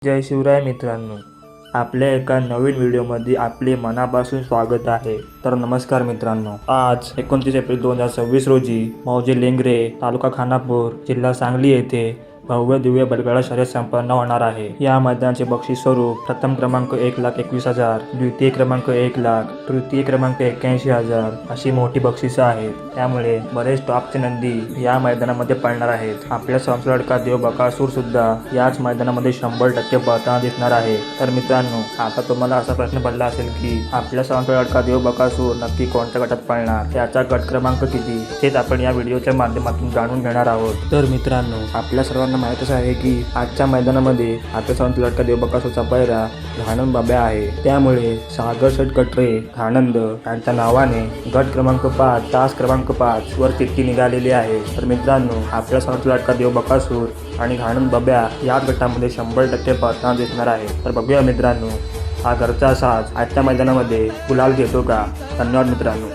जय शिवराय मित्रांनो, आपल्या एका नवीन व्हिडिओमध्ये आपले मनापासून स्वागत आहे। तर नमस्कार मित्रांनो, आज 29 एप्रिल 2026 रोजी मौजे लेंगरे, तालुका खानापूर, जिल्हा सांगली येथे भव्य दिव्य बैलगाडा शर्यत संपन्न होणार आहे। या मैदानाचे बक्षीस स्वरूप प्रथम क्रमांक 1,21,000, द्वितीय क्रमांक 1,00,000, तृतीय क्रमांक 81,000 अशी मोठी बक्षिसं आहेत। त्यामुळे बरेच टॉपचे नंदी या मैदानामध्ये पळणार आहेत। आपल्या सर्वांचा लाडका देव बकासूर सुद्धा याच मैदानामध्ये 100% पळताना दिसणार आहे। तर मित्रांनो, आता तुम्हाला असा प्रश्न पडला असेल की आपल्या सर्वांचा लाडका देव बकासूर नक्की कोणत्या गटात पळणार, त्याचा गट क्रमांक किती, तेच आपण या व्हिडिओच्या माध्यमातून जाणून घेणार आहोत। तर मित्रांनो, आपल्या सर्वांना माहीतच आहे की आजच्या मैदानामध्ये आपल्या सर्वांचा लाडका देव बकासूरचा पैरा घाणंद बाब्या आहे। त्यामुळे सागर शेठ कटरे घाणंद यांच्या नावाने गट क्रमांक 5, तास क्रमांक 5 वर चिठ्ठी निघालेली आहे। तर मित्रांनो, आपल्या सर्वांचा लाडका देव बकासूर आणि घाणंद बाब्या याच गटामध्ये 100% पळताना दिसणार आहे। तर बघूया मित्रांनो, हा घरचा साज आजच्या मैदानामध्ये गुलाल घेतो का। धन्यवाद मित्रांनो।